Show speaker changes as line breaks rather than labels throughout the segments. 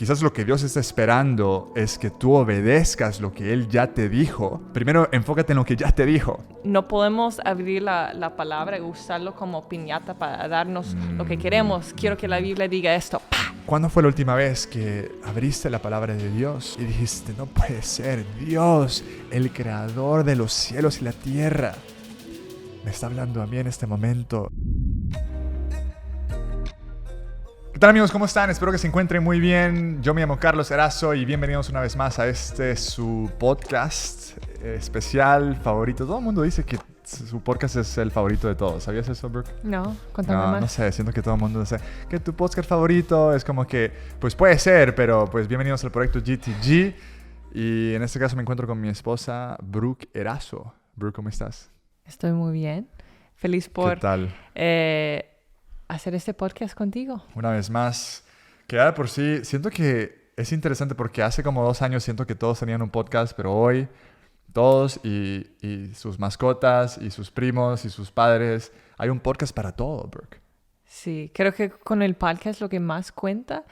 quizás lo que Dios está esperando es que tú obedezcas lo que Él ya te dijo. Primero, enfócate en lo que ya te dijo.
No podemos abrir la palabra y usarlo como piñata para darnos lo que queremos. Quiero que la Biblia diga esto. ¡Pah!
¿Cuándo fue la última vez que abriste la palabra de Dios y dijiste, no puede ser, Dios, el creador de los cielos y la tierra, me está hablando a mí en este momento? ¿Qué tal, amigos? ¿Cómo están? Espero que se encuentren muy bien. Yo me llamo Carlos Erazo y bienvenidos una vez más a su podcast especial favorito. Todo el mundo dice que su podcast es el favorito de todos. ¿Sabías eso, Brooke?
No, cuéntame más.
No sé, siento que todo el mundo dice que tu podcast favorito es como que, pues puede ser, pero pues bienvenidos al proyecto GTG. Y en este caso me encuentro con mi esposa, Brooke Erazo. Brooke, ¿cómo estás?
Estoy muy bien. Feliz por
¿Qué tal?
Hacer este podcast contigo.
Una vez más, que ya de por sí, siento que es interesante porque hace como 2 años siento que todos tenían un podcast, pero hoy todos y sus mascotas y sus primos y sus padres, hay un podcast para todo, Brooke.
Sí, creo que con el podcast lo que más cuenta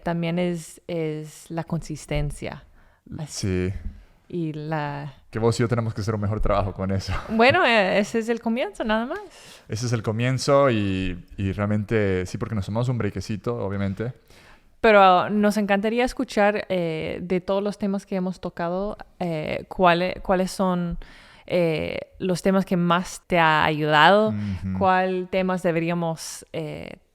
también es la consistencia.
Sí.
Y
Que vos y yo tenemos que hacer un mejor trabajo con eso.
Bueno, ese es el comienzo, nada más.
Ese es el comienzo y realmente sí, porque nos tomamos un brequecito, obviamente.
Pero nos encantaría escuchar de todos los temas que hemos tocado, cuáles son los temas que más te ha ayudado, cuáles temas deberíamos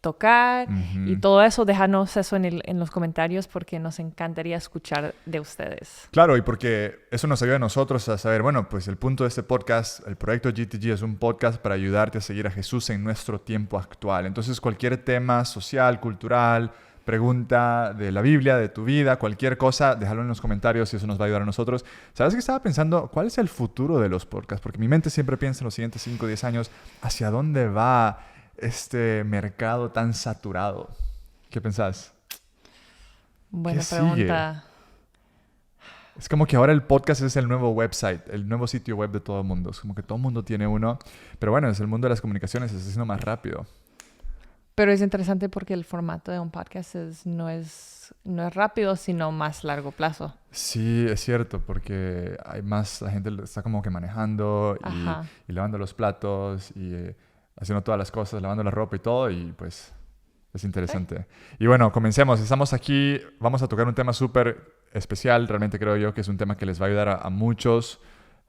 tocar y todo eso, déjanos eso en los comentarios porque nos encantaría escuchar de ustedes.
Claro, y porque eso nos ayuda a nosotros a saber, bueno, pues el punto de este podcast, el proyecto GTG es un podcast para ayudarte a seguir a Jesús en nuestro tiempo actual. Entonces cualquier tema social, cultural, pregunta de la Biblia, de tu vida, cualquier cosa, déjalo en los comentarios y eso nos va a ayudar a nosotros. ¿Sabes qué estaba pensando? ¿Cuál es el futuro de los podcasts? Porque mi mente siempre piensa en los siguientes 5 o 10 años, ¿hacia dónde va este mercado tan saturado? ¿Qué pensás?
Buena
¿Qué
pregunta.
Sigue? Es como que ahora el podcast es el nuevo website, el nuevo sitio web de todo el mundo. Es como que todo el mundo tiene uno. Pero bueno, es el mundo de las comunicaciones, se está haciendo más rápido.
Pero es interesante porque el formato de un podcast no es rápido, sino más largo plazo.
Sí, es cierto, porque hay más, la gente está como que manejando y lavando los platos y haciendo todas las cosas, lavando la ropa y todo, y pues es interesante. Sí. Y bueno, comencemos. Estamos aquí, vamos a tocar un tema súper especial, realmente creo yo que es un tema que les va a ayudar a muchos.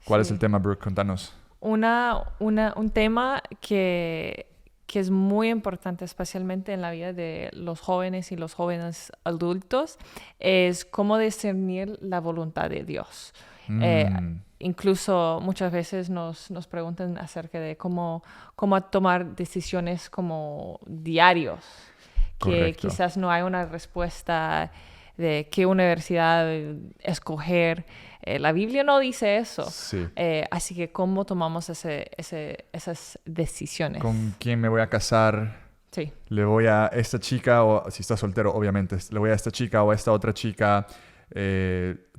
¿Cuál es el tema, Brooke? Contanos.
Un tema que es muy importante, especialmente en la vida de los jóvenes y los jóvenes adultos, es cómo discernir la voluntad de Dios. Incluso muchas veces nos preguntan acerca de cómo tomar decisiones como diarios.
Correcto.
Que quizás no hay una respuesta de qué universidad escoger. La Biblia no dice eso.
Sí.
Así que ¿cómo tomamos esas decisiones?
¿Con quién me voy a casar?
Sí.
¿Le voy a esta chica o, si estás soltero, obviamente, le voy a esta chica o a esta otra chica?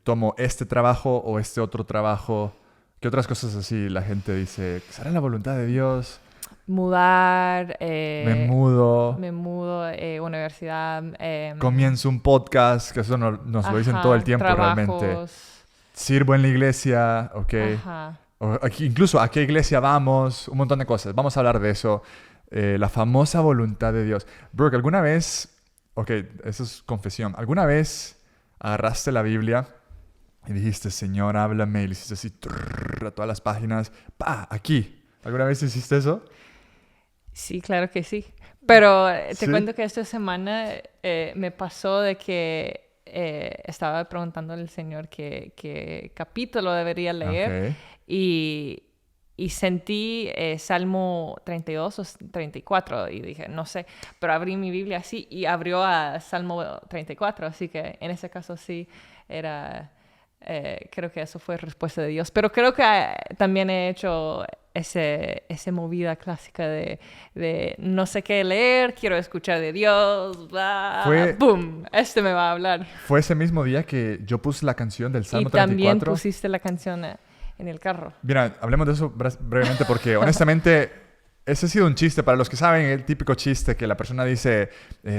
¿Tomo este trabajo o este otro trabajo? ¿Qué otras cosas así la gente dice? ¿Será la voluntad de Dios?
Mudar.
Me mudo.
Universidad.
Comienzo un podcast, que eso nos lo dicen todo el tiempo
trabajos.
Realmente. Sirvo en la iglesia, ok. Incluso a qué iglesia vamos, un montón de cosas. Vamos a hablar de eso. La famosa voluntad de Dios. Brooke, ¿alguna vez, ok, eso es confesión, ¿alguna vez agarraste la Biblia y dijiste, Señor, háblame, y le hiciste así a todas las páginas, ¡pa! Aquí. ¿Alguna vez hiciste eso?
Sí, claro que sí. Pero te
¿Sí?
cuento que esta semana me pasó de que estaba preguntando al Señor qué capítulo debería leer.
Okay.
Y sentí Salmo 32 o 34 y dije, no sé, pero abrí mi Biblia así y abrió a Salmo 34, así que en ese caso sí era, creo que eso fue respuesta de Dios. Pero creo que también he hecho esa movida clásica de no sé qué leer, quiero escuchar de Dios, ¡boom! Este me va a hablar.
Fue ese mismo día que yo puse la canción del Salmo 34.
Y también pusiste la canción en el carro.
Mira, hablemos de eso brevemente porque honestamente ese ha sido un chiste. Para los que saben, el típico chiste que la persona dice,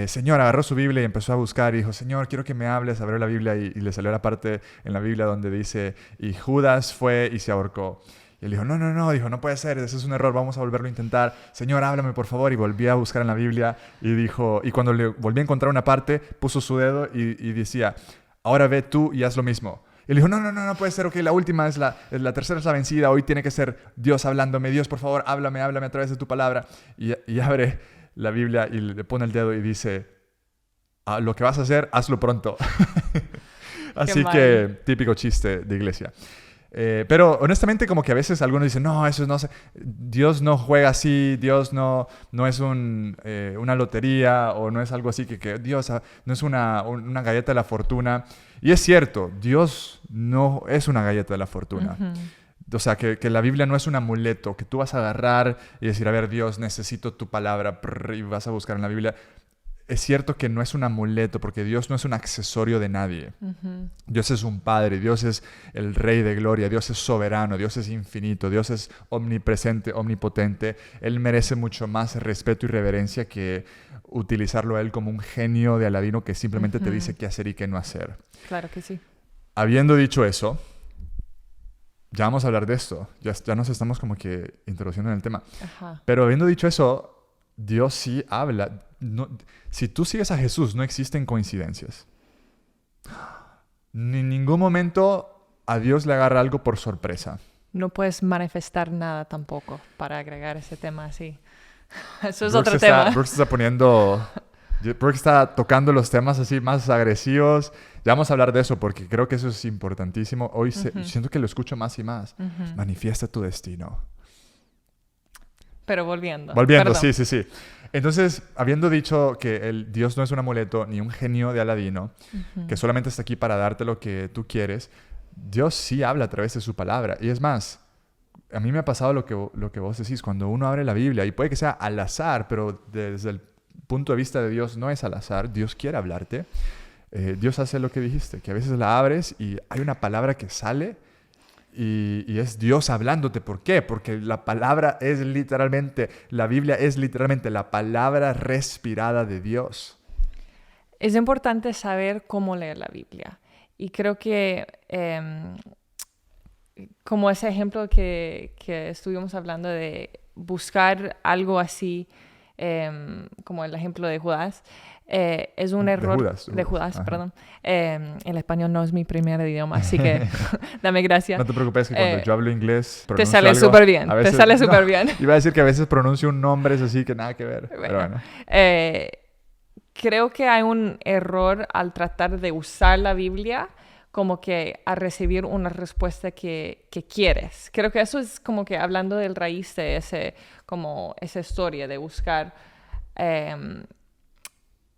Señor, agarró su Biblia y empezó a buscar y dijo, Señor, quiero que me hables. Abrió la Biblia y le salió la parte en la Biblia donde dice, y Judas fue y se ahorcó. Y él dijo, no, dijo, no puede ser, ese es un error, vamos a volverlo a intentar. Señor, háblame por favor. Y volví a buscar en la Biblia y dijo, y cuando le volví a encontrar una parte, puso su dedo y decía, ahora ve tú y haz lo mismo. Y él dijo, no puede ser, ok, la última es la tercera es la vencida, hoy tiene que ser Dios hablándome, Dios, por favor, háblame a través de tu palabra. Y abre la Biblia y le pone el dedo y dice, lo que vas a hacer, hazlo pronto. Así que, típico chiste de iglesia. Pero honestamente como que a veces algunos dicen, no, eso no sé, Dios no juega así, Dios no es una lotería o no es algo así, que Dios no es una galleta de la fortuna. Y es cierto, Dios no es una galleta de la fortuna. O sea, que la Biblia no es un amuleto que tú vas a agarrar y decir, a ver, Dios, necesito tu palabra, y vas a buscar en la Biblia. Es cierto que no es un amuleto, porque Dios no es un accesorio de nadie. Dios es un Padre, Dios es el Rey de Gloria, Dios es soberano, Dios es infinito, Dios es omnipresente, omnipotente. Él merece mucho más respeto y reverencia que utilizarlo a Él como un genio de Aladino que simplemente te dice qué hacer y qué no hacer.
Claro que sí.
Habiendo dicho eso, ya vamos a hablar de esto. Ya nos estamos como que introduciendo en el tema.
Ajá.
Pero habiendo dicho eso, Dios sí habla. No, si tú sigues a Jesús, no existen coincidencias. Ni en ningún momento a Dios le agarra algo por sorpresa.
No puedes manifestar nada tampoco para agregar ese tema así. Eso es
Brooks
otro tema.
Brooks está tocando los temas así más agresivos. Ya vamos a hablar de eso porque creo que eso es importantísimo. Hoy siento que lo escucho más y más. Manifiesta tu destino.
Pero volviendo.
Volviendo, sí. Entonces, habiendo dicho que Dios no es un amuleto ni un genio de Aladino, que solamente está aquí para darte lo que tú quieres, Dios sí habla a través de su palabra. Y es más, a mí me ha pasado lo que vos decís, cuando uno abre la Biblia, y puede que sea al azar, pero desde el punto de vista de Dios no es al azar, Dios quiere hablarte. Dios hace lo que dijiste, que a veces la abres y hay una palabra que sale y es Dios hablándote. ¿Por qué? Porque la palabra es literalmente, la Biblia es literalmente la palabra respirada de Dios.
Es importante saber cómo leer la Biblia. Y creo que como ese ejemplo que estuvimos hablando de buscar algo así, como el ejemplo de Judas, es un error de Judas, perdón. El español no es mi primer idioma, así que dame gracias.
No te preocupes que cuando yo hablo inglés
te sale súper bien,
veces,
te sale súper bien.
Iba a decir que a veces pronuncio un nombre es así que nada que ver, pero bueno.
Creo que hay un error al tratar de usar la Biblia como que a recibir una respuesta que quieres. Creo que eso es como que hablando del raíz de esa historia de buscar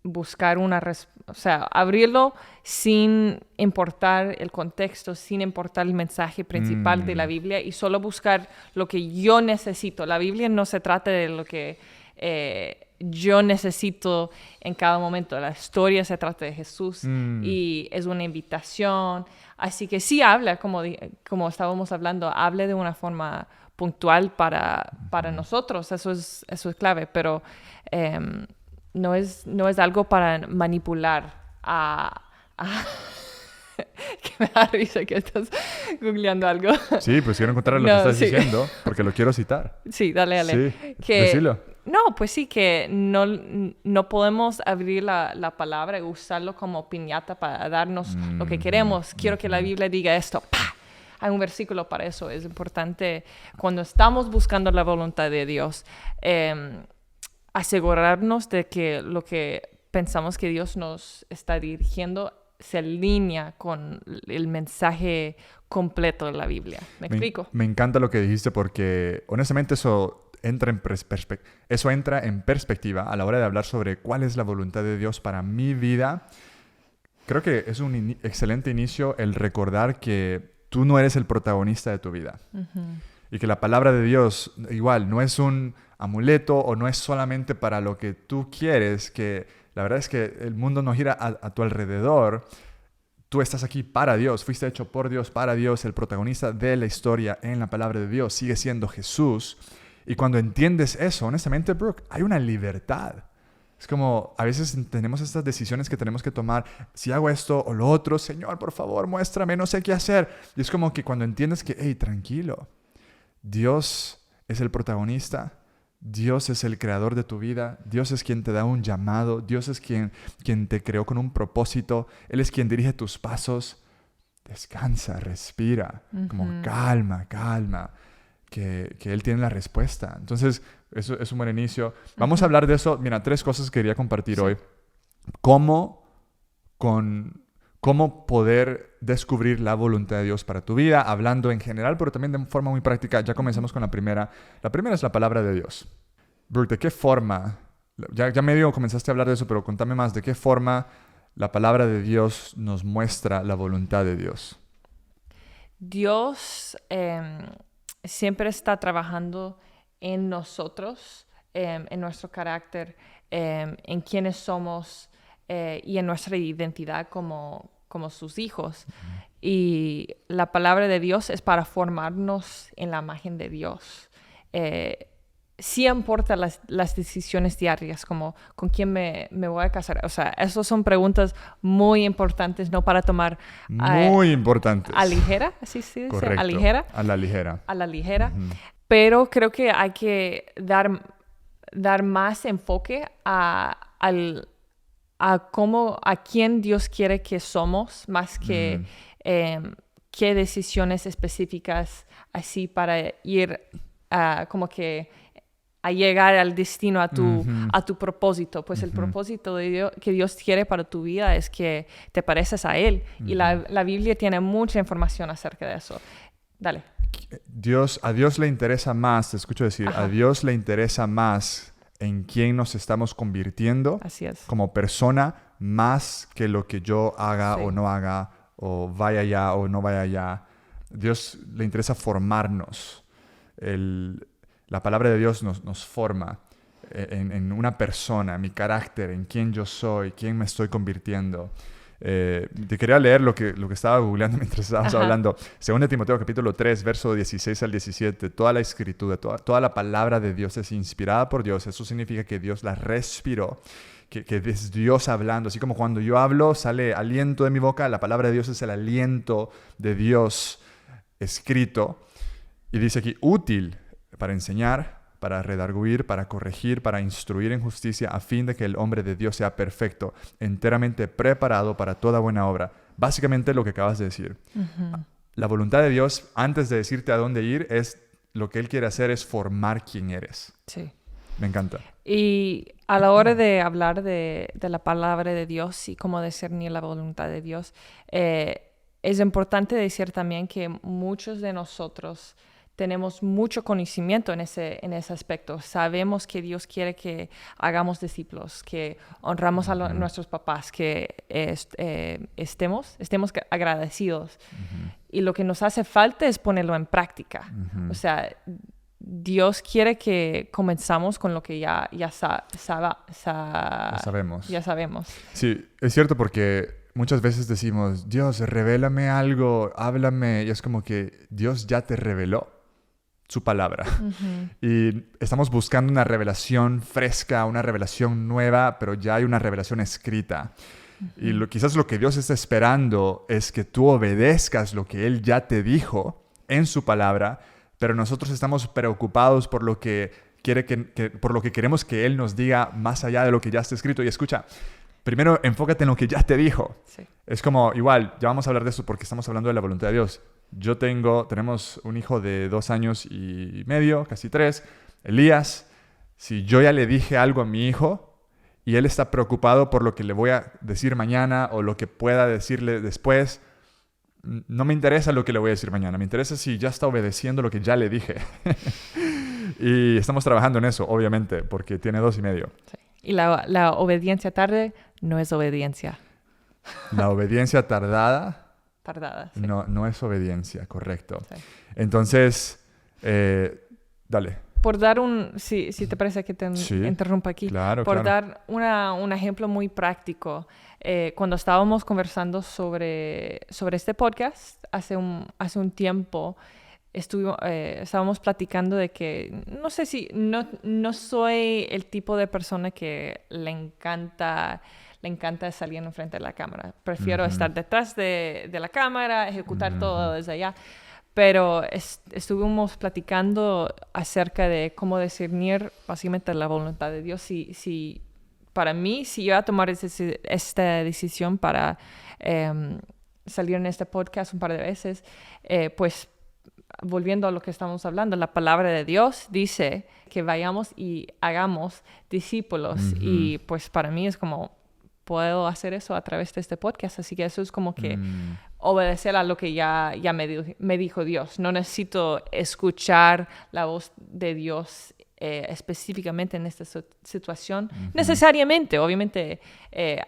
o sea, abrirlo sin importar el contexto, sin importar el mensaje principal de la Biblia y solo buscar lo que yo necesito. La Biblia no se trata de lo que yo necesito en cada momento. La historia se trata de Jesús y es una invitación. Así que sí habla, como estábamos hablando, hable de una forma puntual para nosotros. Eso es clave, pero no es algo para manipular que me da risa que estás googleando algo.
Sí, pues quiero encontrar lo que estás diciendo porque lo quiero citar.
Sí, dale.
Sí, decilo.
No, pues sí, que no podemos abrir la palabra y usarlo como piñata para darnos lo que queremos. Quiero que la Biblia diga esto. ¡Pah! Hay un versículo para eso. Es importante cuando estamos buscando la voluntad de Dios, asegurarnos de que lo que pensamos que Dios nos está dirigiendo se alinea con el mensaje completo de la Biblia. ¿Me explico?
Me encanta lo que dijiste porque honestamente eso entra en perspectiva a la hora de hablar sobre cuál es la voluntad de Dios para mi vida. Creo que es un excelente inicio el recordar que tú no eres el protagonista de tu vida. Y que la palabra de Dios igual no es un amuleto o no es solamente para lo que tú quieres, que la verdad es que el mundo no gira a tu alrededor. Tú estás aquí para Dios, fuiste hecho por Dios, para Dios. El protagonista de la historia en la palabra de Dios sigue siendo Jesús. Y cuando entiendes eso, honestamente, Brooke, hay una libertad. Es como, a veces tenemos estas decisiones que tenemos que tomar. Si hago esto o lo otro, Señor, por favor, muéstrame, no sé qué hacer. Y es como que cuando entiendes que, hey, tranquilo, Dios es el protagonista, Dios es el creador de tu vida, Dios es quien te da un llamado, Dios es quien te creó con un propósito, Él es quien dirige tus pasos. Descansa, respira, como calma, que Él tiene la respuesta. Entonces, eso es un buen inicio. Vamos a hablar de eso. Mira, 3 cosas que quería compartir hoy. ¿Cómo poder descubrir la voluntad de Dios para tu vida? Hablando en general, pero también de forma muy práctica. Ya comenzamos con la primera. La primera es la palabra de Dios. Brooke, ¿de qué forma? Ya medio comenzaste a hablar de eso, pero contame más. ¿De qué forma la palabra de Dios nos muestra la voluntad de Dios?
Dios siempre está trabajando en nosotros, en nuestro carácter, en quiénes somos y en nuestra identidad como sus hijos. Y la palabra de Dios es para formarnos en la imagen de Dios. Sí importa las decisiones diarias, como con quién me voy a casar. O sea, esas son preguntas muy importantes, no para tomar...
Muy importantes.
A ligera, así se dice.
Correcto.
A ligera.
A la ligera.
A la ligera. Pero creo que hay que dar más enfoque a quién Dios quiere que somos, más que qué decisiones específicas así para ir como que a llegar al destino, a tu propósito. Pues el propósito de Dios, que Dios quiere para tu vida es que te pareces a Él. Y la Biblia tiene mucha información acerca de eso. Dale.
A Dios le interesa más, te escucho decir, a Dios le interesa más en quién nos estamos convirtiendo como persona, más que lo que yo haga o no haga, o vaya allá o no vaya allá. Dios le interesa formarnos. La palabra de Dios nos forma en una persona, mi carácter, en quién yo soy, quién me estoy convirtiendo. Te quería leer lo que estaba googleando mientras estabas hablando. 2 Timoteo capítulo 3, verso 16 al 17. Toda la escritura, toda la palabra de Dios es inspirada por Dios. Eso significa que Dios la respiró, que es Dios hablando. Así como cuando yo hablo, sale aliento de mi boca. La palabra de Dios es el aliento de Dios escrito. Y dice aquí, útil para enseñar, para redarguir, para corregir, para instruir en justicia, a fin de que el hombre de Dios sea perfecto, enteramente preparado para toda buena obra. Básicamente lo que acabas de decir. La voluntad de Dios, antes de decirte a dónde ir, lo que Él quiere hacer es formar quién eres.
Sí.
Me encanta.
Y a la hora de hablar de la palabra de Dios y cómo discernir la voluntad de Dios, es importante decir también que muchos de nosotros tenemos mucho conocimiento en ese aspecto. Sabemos que Dios quiere que hagamos discípulos, que honramos a nuestros papás, que estemos agradecidos. Y lo que nos hace falta es ponerlo en práctica. O sea, Dios quiere que comenzamos con lo que ya sabemos. Ya sabemos.
Sí, es cierto, porque muchas veces decimos, Dios, revélame algo, háblame. Y es como que Dios ya te reveló su palabra. Y estamos buscando una revelación fresca, una revelación nueva, pero ya hay una revelación escrita. Y quizás lo que Dios está esperando es que tú obedezcas lo que Él ya te dijo en su palabra, pero nosotros estamos preocupados por lo que por lo que queremos que Él nos diga más allá de lo que ya está escrito. Y escucha, primero enfócate en lo que ya te dijo. Sí. Es como, igual, ya vamos a hablar de eso porque estamos hablando de la voluntad de Dios. Tenemos un hijo de 2 años y medio, casi 3, Elías. Si yo ya le dije algo a mi hijo y él está preocupado por lo que le voy a decir mañana o lo que pueda decirle después, no me interesa lo que le voy a decir mañana. Me interesa si ya está obedeciendo lo que ya le dije. Y estamos trabajando en eso, obviamente, porque tiene 2 y medio.
Sí. Y la obediencia tarde no es obediencia.
La obediencia tardada...
Sí.
No es obediencia, correcto. Sí. Entonces, dale.
Por dar si te parece que te interrumpa aquí.
Claro,
por dar un ejemplo muy práctico. Cuando estábamos conversando sobre este podcast hace un tiempo, estábamos platicando de que no sé si no soy el tipo de persona que le encanta salir en frente de la cámara. Prefiero estar detrás de la cámara, ejecutar todo desde allá. Pero estuvimos platicando acerca de cómo discernir básicamente la voluntad de Dios. Para mí, si yo voy a tomar esta decisión para salir en este podcast un par de veces, pues volviendo a lo que estamos hablando, la palabra de Dios dice que vayamos y hagamos discípulos. Y pues para mí es como, puedo hacer eso a través de este podcast. Así que eso es como que obedecer a lo que ya me dijo Dios. No necesito escuchar la voz de Dios específicamente en esta situación. Necesariamente, obviamente,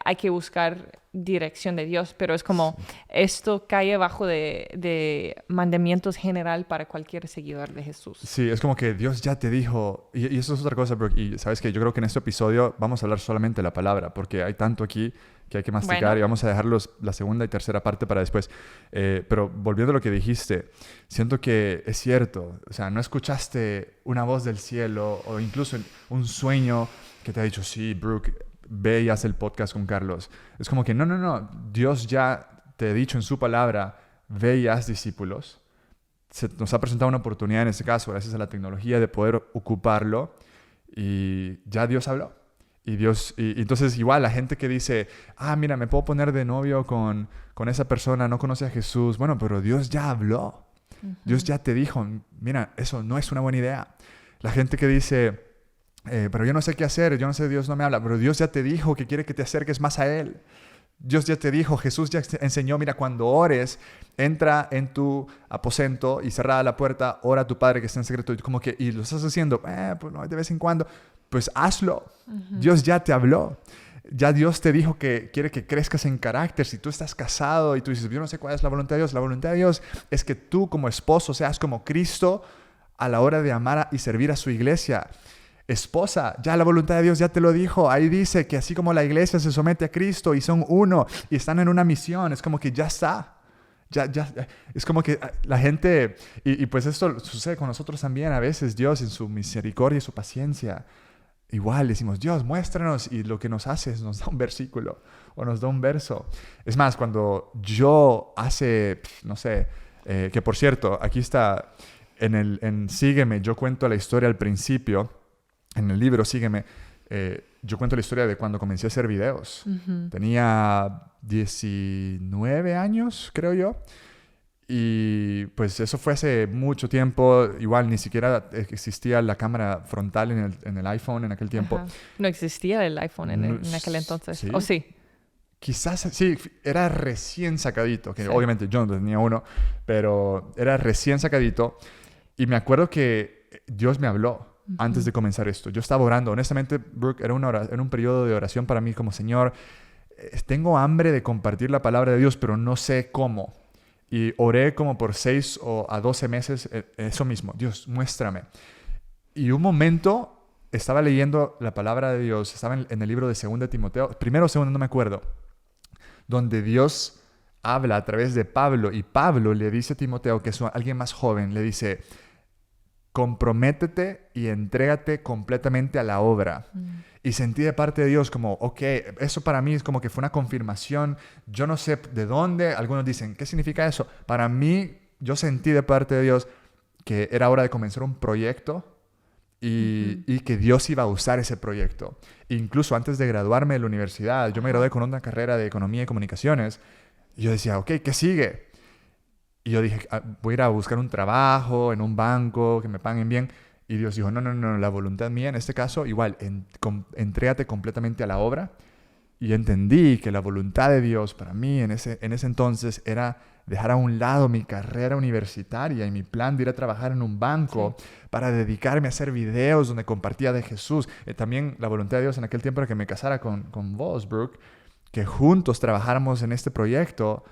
hay que buscar dirección de Dios, pero es como esto cae bajo de mandamientos general para cualquier seguidor de Jesús.
Sí, es como que Dios ya te dijo, y eso es otra cosa, Brooke, y sabes que yo creo que en este episodio vamos a hablar solamente de la palabra, porque hay tanto aquí que hay que masticar y vamos a dejar la segunda y tercera parte para después. Pero volviendo a lo que dijiste, siento que es cierto, o sea, no escuchaste una voz del cielo o incluso un sueño que te ha dicho, sí, Brooke, ve y haz el podcast con Carlos. Es como que no, Dios ya te ha dicho en su palabra, ve y haz discípulos. Nos ha presentado una oportunidad en este caso, gracias a la tecnología, de poder ocuparlo y ya Dios habló. Y entonces igual la gente que dice, mira, me puedo poner de novio con esa persona, no conoce a Jesús. Bueno, pero Dios ya habló. Dios ya te dijo, mira, eso no es una buena idea. La gente que dice, pero yo no sé qué hacer, yo no sé, Dios no me habla, pero Dios ya te dijo que quiere que te acerques más a Él. Dios ya te dijo, Jesús ya enseñó, mira, cuando ores, entra en tu aposento y cerrada la puerta, ora a tu Padre que está en secreto. Y lo estás haciendo, pues no, de vez en cuando, pues hazlo. Dios ya te habló. Ya Dios te dijo que quiere que crezcas en carácter. Si tú estás casado y tú dices, yo no sé cuál es la voluntad de Dios, la voluntad de Dios es que tú como esposo seas como Cristo a la hora de amar y servir a su iglesia. Esposa, ya la voluntad de Dios ya te lo dijo. Ahí dice que así como la iglesia se somete a Cristo y son uno y están en una misión, es como que ya está. Ya, es como que la gente, y pues esto sucede con nosotros también a veces. Dios en su misericordia y su paciencia, igual decimos, Dios, muéstranos, y lo que nos hace es nos da un versículo o nos da un verso. Es más, cuando yo no sé, que por cierto, aquí está en Sígueme, yo cuento la historia al principio. En el libro Sígueme, yo cuento la historia de cuando comencé a hacer videos. Tenía 19 años, creo yo. Y pues eso fue hace mucho tiempo. Igual ni siquiera existía la cámara frontal en el iPhone en aquel tiempo.
No existía el iPhone en aquel entonces. ¿Sí? ¿O sí?
Quizás sí, era recién sacadito. Que obviamente yo no tenía uno, pero era recién sacadito. Y me acuerdo que Dios me habló antes de comenzar esto. Yo estaba orando. Honestamente, Brooke, era un periodo de oración para mí como, Señor, tengo hambre de compartir la palabra de Dios, pero no sé cómo. Y oré como por 6 a 12 meses eso mismo. Dios, muéstrame. Y un momento estaba leyendo la palabra de Dios. Estaba en el libro de 2 Timoteo. Primero o segundo, no me acuerdo. Donde Dios habla a través de Pablo. Y Pablo le dice a Timoteo, que es alguien más joven, le dice, comprométete y entrégate completamente a la obra. Y sentí de parte de Dios como, ok, eso para mí es como que fue una confirmación. Yo no sé de dónde. Algunos dicen, ¿qué significa eso? Para mí, yo sentí de parte de Dios que era hora de comenzar un proyecto y que Dios iba a usar ese proyecto. Incluso antes de graduarme de la universidad, yo me gradué con una carrera de Economía y Comunicaciones. Y yo decía, ok, ¿qué sigue? Y yo dije, voy a ir a buscar un trabajo en un banco, que me paguen bien. Y Dios dijo, no, la voluntad mía en este caso, igual, entrégate completamente a la obra. Y entendí que la voluntad de Dios para mí en ese entonces era dejar a un lado mi carrera universitaria y mi plan de ir a trabajar en un banco para dedicarme a hacer videos donde compartía de Jesús. También la voluntad de Dios en aquel tiempo era que me casara con vos, Brooke, que juntos trabajáramos en este proyecto.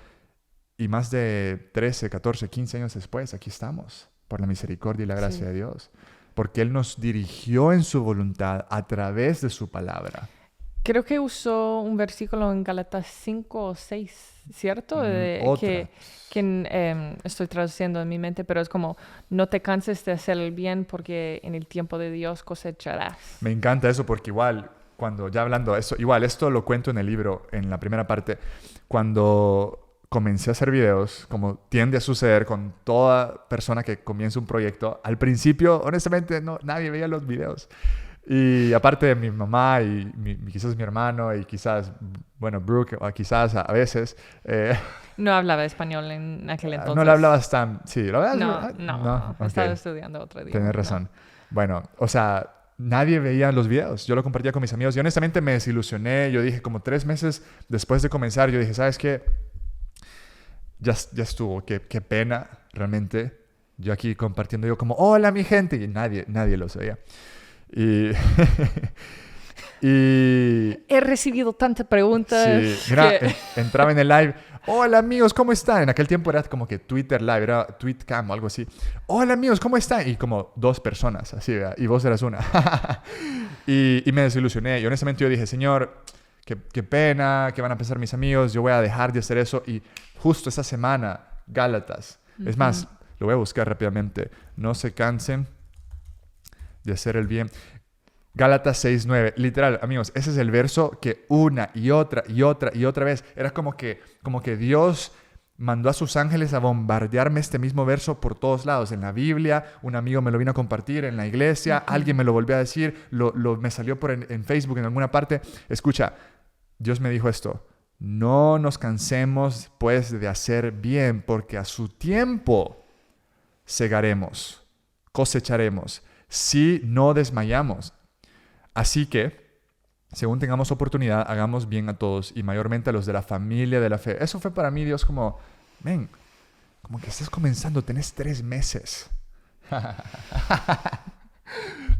Y más de 13, 14, 15 años después, aquí estamos, por la misericordia y la gracia de Dios. Porque Él nos dirigió en su voluntad a través de su palabra.
Creo que usó un versículo en Gálatas 5 o 6. ¿cierto?
Otra.
Estoy traduciendo en mi mente, pero es como, no te canses de hacer el bien porque en el tiempo de Dios cosecharás.
Me encanta eso porque igual, cuando ya hablando de eso, igual esto lo cuento en el libro, en la primera parte, cuando comencé a hacer videos, como tiende a suceder con toda persona que comienza un proyecto, al principio, honestamente, nadie veía los videos. Y aparte de mi mamá y quizás mi hermano y quizás, bueno, Brooke, o quizás a veces...
No hablaba español en aquel entonces.
No le hablabas tan... Sí, ¿lo hablabas?
No.
Okay.
Estaba estudiando otro día.
Tienes razón. Bueno, o sea, nadie veía los videos. Yo lo compartía con mis amigos y honestamente me desilusioné. Yo dije, como 3 meses después de comenzar, yo dije, ¿sabes qué? Ya estuvo. Qué pena, realmente. Yo aquí compartiendo, yo como, hola mi gente. Y nadie lo sabía. Y...
He recibido tantas preguntas.
Sí, mira, entraba en el live. Hola amigos, ¿cómo están? En aquel tiempo era como que Twitter Live, era Tweetcam o algo así. Hola amigos, ¿cómo están? Y como 2 personas, así, ¿verdad? Y vos eras una. y me desilusioné. Y honestamente yo dije, Señor, qué pena, ¿qué van a pensar mis amigos? Yo voy a dejar de hacer eso. Y justo esa semana, Gálatas. Es más, lo voy a buscar rápidamente. No se cansen de hacer el bien. Gálatas 6:9, literal, amigos, ese es el verso que una y otra vez, era como que Dios mandó a sus ángeles a bombardearme este mismo verso por todos lados, en la Biblia, un amigo me lo vino a compartir, en la iglesia, alguien me lo volvió a decir, me salió en Facebook en alguna parte. Escucha, Dios me dijo esto, no nos cansemos pues de hacer bien, porque a su tiempo segaremos, cosecharemos, si no desmayamos. Así que, según tengamos oportunidad, hagamos bien a todos y mayormente a los de la familia de la fe. Eso fue para mí, Dios, como que estás comenzando, tenés 3 meses.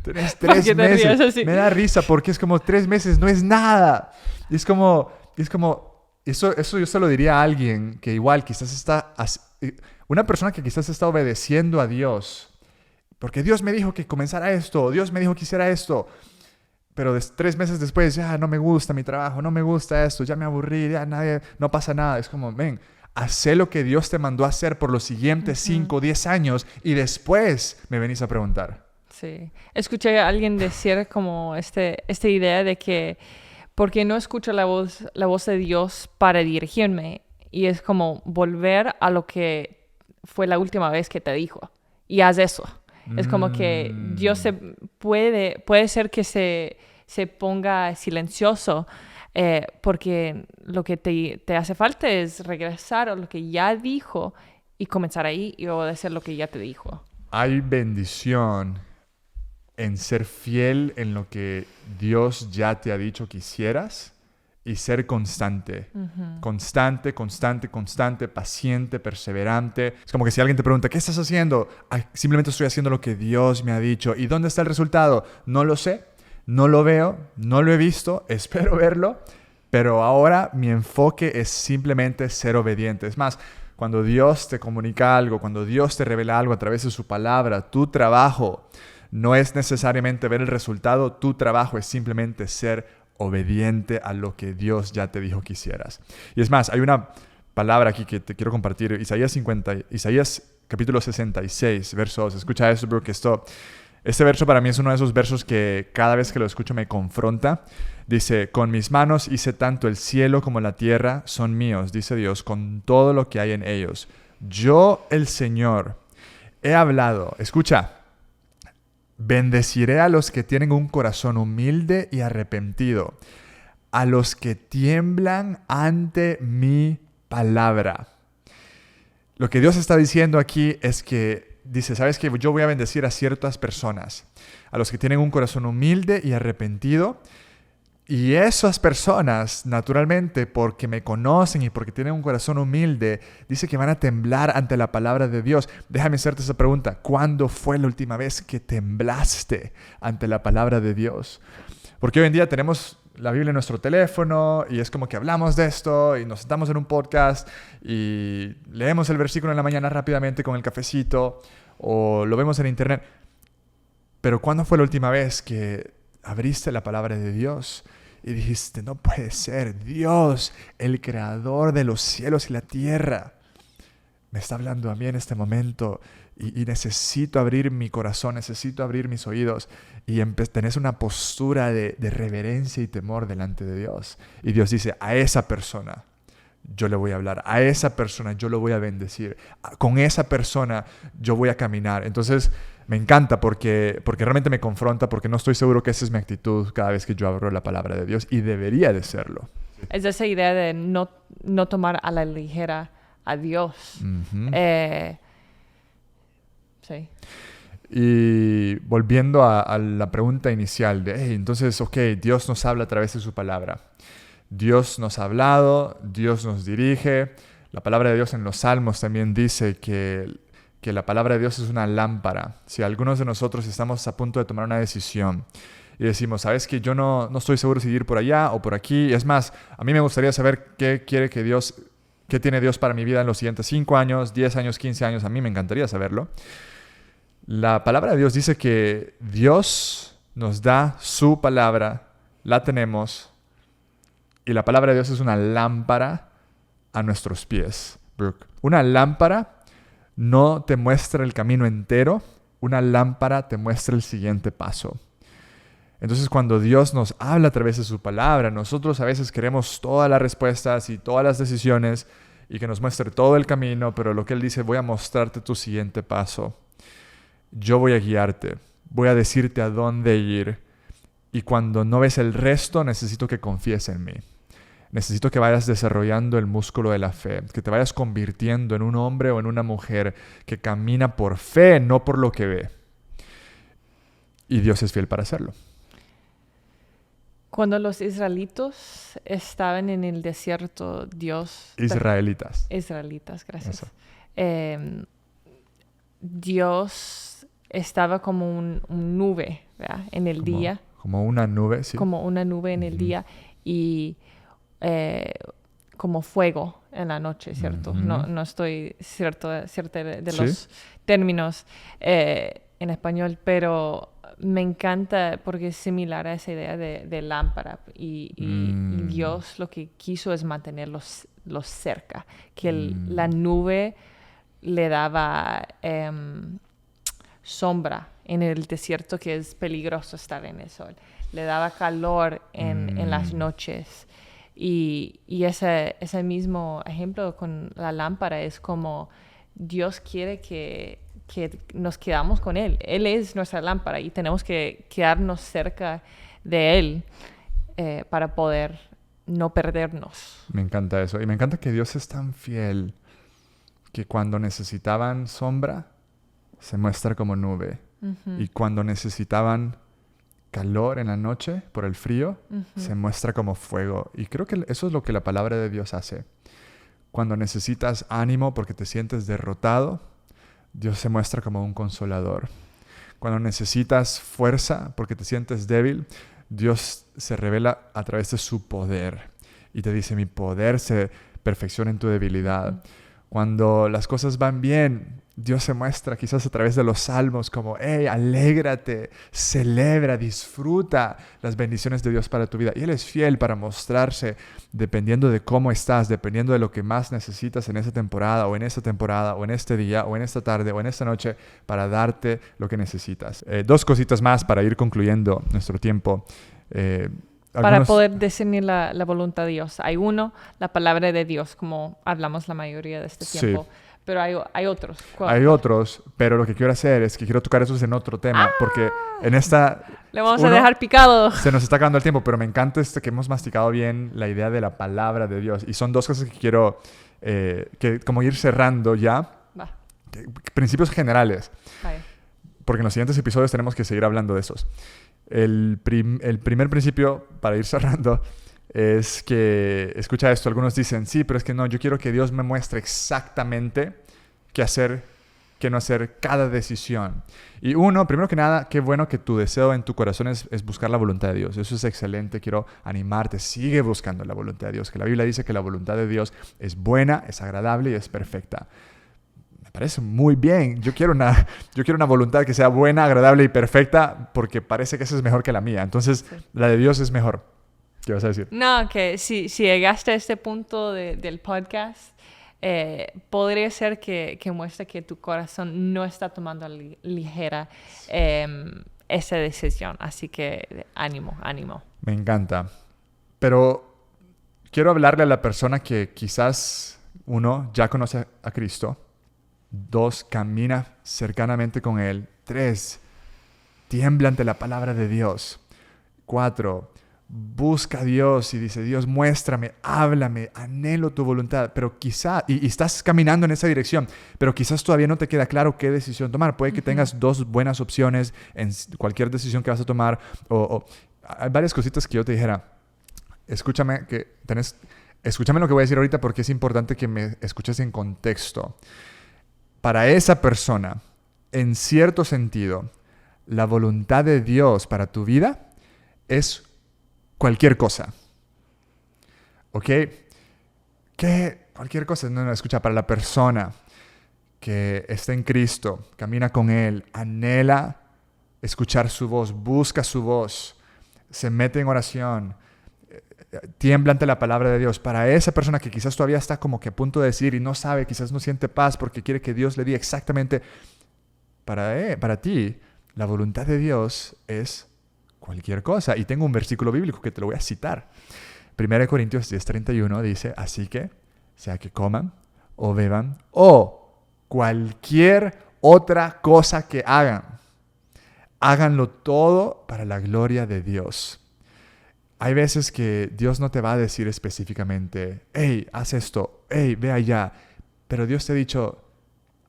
Tenés 3 meses. Me da risa porque es como 3 meses, no es nada. Y es como eso yo se lo diría a alguien que igual quizás una persona que quizás está obedeciendo a Dios. Porque Dios me dijo que comenzara esto, Dios me dijo que hiciera esto. Pero 3 meses después, ya no me gusta mi trabajo, no me gusta esto, ya me aburrí, ya no pasa nada. Es como, haz lo que Dios te mandó a hacer por los siguientes 5 o 10 años y después me venís a preguntar.
Sí. Escuché a alguien decir como esta idea de que, porque no escucho la voz de Dios para dirigirme. Y es como volver a lo que fue la última vez que te dijo. Y haz eso. Es como que Dios puede ser que se ponga silencioso porque lo que te hace falta es regresar a lo que ya dijo y comenzar ahí y obedecer lo que ya te dijo.
Hay bendición en ser fiel en lo que Dios ya te ha dicho que hicieras y ser constante. Constante, paciente, perseverante. Es como que si alguien te pregunta, ¿qué estás haciendo? Simplemente estoy haciendo lo que Dios me ha dicho. ¿Y dónde está el resultado? No lo sé, no lo veo, no lo he visto, espero verlo. Pero ahora mi enfoque es simplemente ser obediente. Es más, cuando Dios te comunica algo, cuando Dios te revela algo a través de su palabra, tu trabajo no es necesariamente ver el resultado, tu trabajo es simplemente ser obediente a lo que Dios ya te dijo que hicieras. Y es más, hay una palabra aquí que te quiero compartir, Isaías capítulo 66, verso 2. Escucha eso, Brooke, este verso para mí es uno de esos versos que cada vez que lo escucho me confronta. Dice, con mis manos hice tanto el cielo como la tierra, son míos, dice Dios, con todo lo que hay en ellos. Yo, el Señor, he hablado. Escucha. Bendeciré a los que tienen un corazón humilde y arrepentido, a los que tiemblan ante mi palabra. Lo que Dios está diciendo aquí es que, dice, ¿sabes qué? Yo voy a bendecir a ciertas personas, a los que tienen un corazón humilde y arrepentido. Y esas personas, naturalmente, porque me conocen y porque tienen un corazón humilde, dice que van a temblar ante la palabra de Dios. Déjame hacerte esa pregunta. ¿Cuándo fue la última vez que temblaste ante la palabra de Dios? Porque hoy en día tenemos la Biblia en nuestro teléfono y es como que hablamos de esto y nos sentamos en un podcast y leemos el versículo en la mañana rápidamente con el cafecito o lo vemos en internet. Pero ¿cuándo fue la última vez que abriste la palabra de Dios y dijiste, no puede ser, Dios, el creador de los cielos y la tierra, me está hablando a mí en este momento y necesito abrir mi corazón, necesito abrir mis oídos y tenés una postura de reverencia y temor delante de Dios. Y Dios dice, a esa persona yo le voy a hablar, a esa persona yo lo voy a bendecir, con esa persona yo voy a caminar. Entonces me encanta porque realmente me confronta, porque no estoy seguro que esa es mi actitud cada vez que yo abro la palabra de Dios y debería de serlo.
Es esa idea de no tomar a la ligera a Dios.
Uh-huh.
Sí.
Y volviendo a la pregunta inicial de, hey, entonces, ok, Dios nos habla a través de su palabra. Dios nos ha hablado, Dios nos dirige. La palabra de Dios en los Salmos también dice que la palabra de Dios es una lámpara. Si algunos de nosotros estamos a punto de tomar una decisión y decimos, ¿sabes qué? Yo no estoy seguro si ir por allá o por aquí. Es más, a mí me gustaría saber qué tiene Dios para mi vida en los siguientes 5 años, 10 años, 15 años. A mí me encantaría saberlo. La palabra de Dios dice que Dios nos da su palabra, la tenemos, y la palabra de Dios es una lámpara a nuestros pies, Brooke. Una lámpara no te muestra el camino entero, una lámpara te muestra el siguiente paso. Entonces, cuando Dios nos habla a través de su palabra, nosotros a veces queremos todas las respuestas y todas las decisiones y que nos muestre todo el camino, pero lo que Él dice, voy a mostrarte tu siguiente paso. Yo voy a guiarte, voy a decirte a dónde ir, y cuando no ves el resto, necesito que confíes en mí. Necesito que vayas desarrollando el músculo de la fe, que te vayas convirtiendo en un hombre o en una mujer que camina por fe, no por lo que ve. Y Dios es fiel para hacerlo.
Cuando los israelitas estaban en el desierto,
Israelitas,
gracias. Dios estaba como un nube, ¿verdad? En el día.
Como una nube, sí.
Como una nube en el día y como fuego en la noche, ¿cierto?
Uh-huh.
No estoy cierta de los términos en español, pero me encanta porque es similar a esa idea de lámpara y Dios lo que quiso es mantenerlos cerca, que la nube le daba sombra en el desierto, que es peligroso estar en el sol. Le daba calor en las noches. Y ese mismo ejemplo con la lámpara es como Dios quiere que nos quedamos con Él. Él es nuestra lámpara y tenemos que quedarnos cerca de Él para poder no perdernos.
Me encanta eso. Y me encanta que Dios es tan fiel que cuando necesitaban sombra, se muestra como nube. Uh-huh. Y cuando necesitaban calor en la noche por el frío, uh-huh, se muestra como fuego. Y creo que eso es lo que la palabra de Dios hace. Cuando necesitas ánimo porque te sientes derrotado, Dios se muestra como un consolador. Cuando necesitas fuerza porque te sientes débil, Dios se revela a través de su poder. Y te dice, mi poder se perfecciona en tu debilidad. Uh-huh. Cuando las cosas van bien, Dios se muestra quizás a través de los salmos como, hey, alégrate, celebra, disfruta las bendiciones de Dios para tu vida. Y Él es fiel para mostrarse dependiendo de cómo estás, dependiendo de lo que más necesitas en esa temporada, o en esta temporada, o en este día, o en esta tarde, o en esta noche, para darte lo que necesitas. 2 cositas más para ir concluyendo nuestro tiempo.
Para poder discernir la voluntad de Dios. Hay la palabra de Dios, como hablamos la mayoría de este tiempo. Sí. Pero hay otros.
Hay otros, pero lo que quiero hacer es que quiero tocar eso en otro tema, porque en esta...
Le vamos a dejar picado.
Se nos está acabando el tiempo, pero me encanta que hemos masticado bien la idea de la palabra de Dios. Y son 2 cosas que quiero como ir cerrando ya. Principios generales. Porque en los siguientes episodios tenemos que seguir hablando de esos. El primer principio, para ir cerrando, es que, escucha esto, algunos dicen, sí, pero es que no, yo quiero que Dios me muestre exactamente qué hacer, qué no hacer, cada decisión. Y primero que nada, qué bueno que tu deseo en tu corazón es buscar la voluntad de Dios. Eso es excelente, quiero animarte, sigue buscando la voluntad de Dios, que la Biblia dice que la voluntad de Dios es buena, es agradable y es perfecta. Me parece muy bien. Yo quiero una voluntad que sea buena, agradable y perfecta, porque parece que esa es mejor que la mía. Entonces, la de Dios es mejor. ¿Qué vas a decir?
No, que si llegaste a este punto del podcast, podría ser que muestre que tu corazón no está tomando ligera esa decisión. Así que ánimo, ánimo.
Me encanta. Pero quiero hablarle a la persona que quizás, uno, ya conoce a Cristo. Dos, camina cercanamente con Él. Tres, tiembla ante la palabra de Dios. Cuatro, busca a Dios y dice, Dios, muéstrame, háblame, anhelo tu voluntad. Pero quizá, y estás caminando en esa dirección, pero quizás todavía no te queda claro qué decisión tomar. Puede que tengas dos buenas opciones en cualquier decisión que vas a tomar. O hay varias cositas que yo te dijera. Escúchame lo que voy a decir ahorita porque es importante que me escuches en contexto. Para esa persona, en cierto sentido, la voluntad de Dios para tu vida es cualquier cosa. ¿Ok? ¿Qué? Cualquier cosa. No, escucha, para la persona que está en Cristo, camina con Él, anhela escuchar su voz, busca su voz, se mete en oración, tiembla ante la palabra de Dios. Para esa persona que quizás todavía está como que a punto de decir y no sabe, quizás no siente paz porque quiere que Dios le diga exactamente, para ti, la voluntad de Dios es cualquier cosa. Y tengo un versículo bíblico que te lo voy a citar. 1 Corintios 10:31 dice, así que, sea que coman o beban o cualquier otra cosa que hagan, háganlo todo para la gloria de Dios. Hay veces que Dios no te va a decir específicamente, hey, haz esto, hey, ve allá. Pero Dios te ha dicho,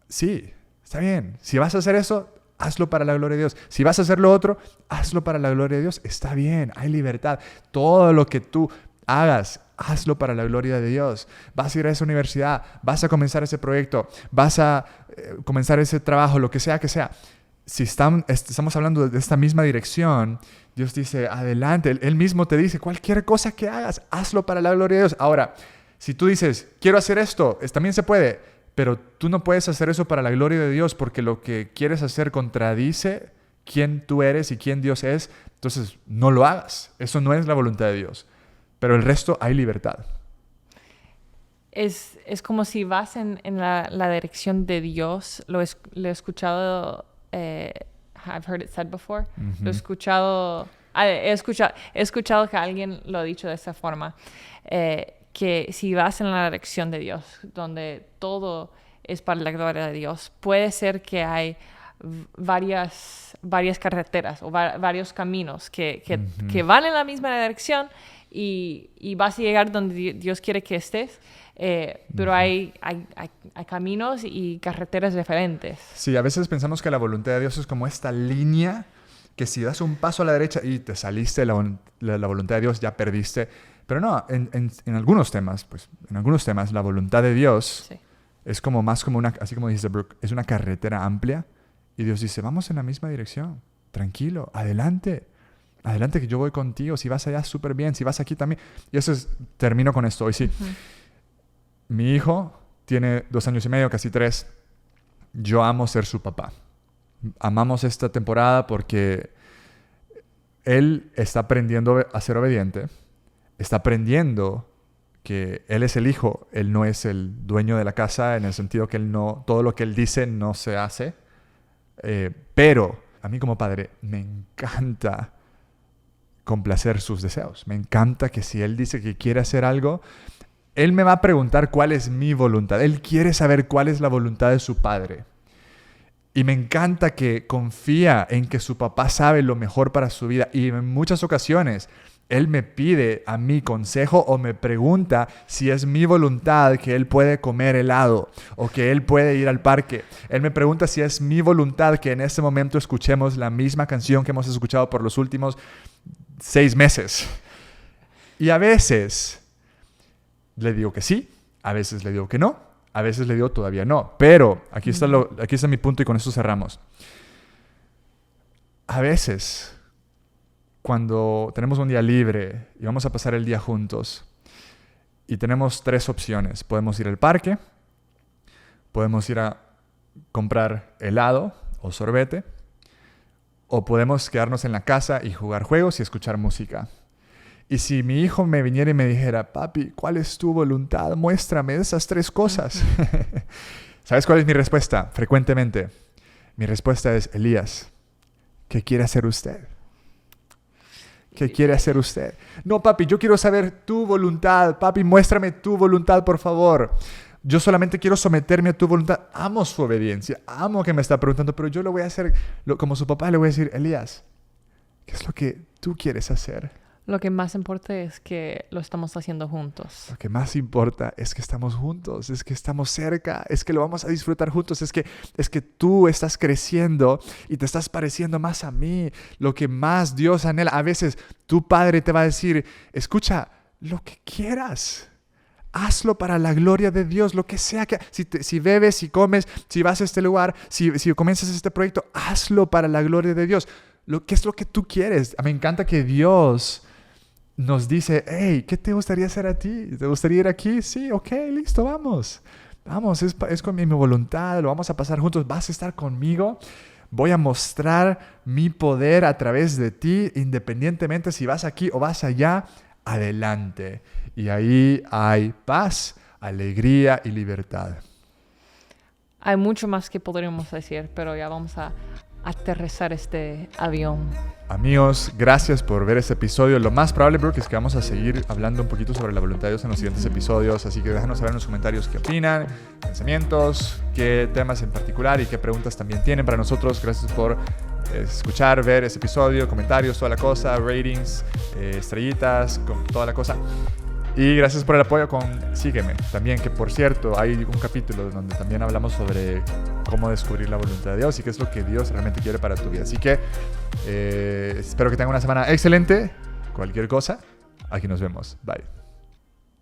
sí, está bien. Si vas a hacer eso, hazlo para la gloria de Dios. Si vas a hacer lo otro, hazlo para la gloria de Dios. Está bien, hay libertad. Todo lo que tú hagas, hazlo para la gloria de Dios. Vas a ir a esa universidad, vas a comenzar ese proyecto, vas a comenzar ese trabajo, lo que sea que sea. Si estamos hablando de esta misma dirección, Dios dice, adelante. Él mismo te dice, cualquier cosa que hagas, hazlo para la gloria de Dios. Ahora, si tú dices, quiero hacer esto, también se puede, pero tú no puedes hacer eso para la gloria de Dios porque lo que quieres hacer contradice quién tú eres y quién Dios es. Entonces, no lo hagas. Eso no es la voluntad de Dios. Pero el resto hay libertad.
Es como si vas en la dirección de Dios. Lo he escuchado... I've heard it said before. Lo he escuchado que alguien lo ha dicho de esa forma. Que si vas en la dirección de Dios, donde todo es para la gloria de Dios, puede ser que hay varias carreteras o varios caminos que van en la misma dirección y vas a llegar donde Dios quiere que estés. Pero hay caminos y carreteras diferentes.
Sí, a veces pensamos que la voluntad de Dios es como esta línea que si das un paso a la derecha y te saliste de la voluntad de Dios, ya perdiste. Pero no, en algunos temas, la voluntad de Dios es como más como así como dice Brooke, es una carretera amplia y Dios dice, vamos en la misma dirección, tranquilo, adelante. Adelante que yo voy contigo, si vas allá súper bien, si vas aquí también. Y termino con esto hoy, sí. Mi hijo tiene 2 años y medio, casi 3. Yo amo ser su papá. Amamos esta temporada porque él está aprendiendo a ser obediente. Está aprendiendo que él es el hijo. Él no es el dueño de la casa en el sentido que todo lo que él dice no se hace. Pero a mí como padre me encanta complacer sus deseos. Me encanta que si él dice que quiere hacer algo, él me va a preguntar cuál es mi voluntad. Él quiere saber cuál es la voluntad de su padre. Y me encanta que confía en que su papá sabe lo mejor para su vida. Y en muchas ocasiones, él me pide a mí consejo o me pregunta si es mi voluntad que él puede comer helado o que él puede ir al parque. Él me pregunta si es mi voluntad que en este momento escuchemos la misma canción que hemos escuchado por los últimos 6 meses. Y a veces le digo que sí, a veces le digo que no, a veces le digo todavía no. Pero aquí está mi punto y con esto cerramos. A veces, cuando tenemos un día libre y vamos a pasar el día juntos y tenemos 3 opciones. Podemos ir al parque, podemos ir a comprar helado o sorbete, o podemos quedarnos en la casa y jugar juegos y escuchar música. Y si mi hijo me viniera y me dijera, papi, ¿cuál es tu voluntad? Muéstrame esas 3 cosas. ¿Sabes cuál es mi respuesta? Frecuentemente, mi respuesta es, Elías, ¿qué quiere hacer usted? ¿Qué quiere hacer usted? No, papi, yo quiero saber tu voluntad. Papi, muéstrame tu voluntad, por favor. Yo solamente quiero someterme a tu voluntad. Amo su obediencia. Amo que me está preguntando, pero yo lo voy a hacer como su papá. Le voy a decir, Elías, ¿qué es lo que tú quieres hacer?
Lo que más importa es que lo estamos haciendo juntos.
Lo que más importa es que estamos juntos, es que estamos cerca, es que lo vamos a disfrutar juntos, es que tú estás creciendo y te estás pareciendo más a mí. Lo que más Dios anhela. A veces tu padre te va a decir, escucha, lo que quieras. Hazlo para la gloria de Dios, lo que sea que... Si bebes, si comes, si vas a este lugar, si comienzas este proyecto, hazlo para la gloria de Dios. ¿Qué es lo que tú quieres? Me encanta que Dios nos dice, hey, ¿qué te gustaría hacer a ti? ¿Te gustaría ir aquí? Sí, ok, listo, vamos. Vamos, es con mi voluntad, lo vamos a pasar juntos, vas a estar conmigo. Voy a mostrar mi poder a través de ti, independientemente si vas aquí o vas allá, adelante. Y ahí hay paz, alegría y libertad.
Hay mucho más que podríamos decir, pero ya vamos a aterrizar este avión.
Amigos, gracias por ver este episodio. Lo más probable, Brooke, es que vamos a seguir hablando un poquito sobre la voluntad de Dios en los siguientes episodios. Así que déjanos saber en los comentarios qué opinan, pensamientos, qué temas en particular y qué preguntas también tienen para nosotros. Gracias por escuchar, ver este episodio, comentarios, toda la cosa, ratings, estrellitas, con toda la cosa. Y gracias por el apoyo con Sígueme. También, que por cierto, hay un capítulo donde también hablamos sobre cómo descubrir la voluntad de Dios y qué es lo que Dios realmente quiere para tu vida. Así que espero que tengan una semana excelente. Cualquier cosa, aquí nos vemos. Bye.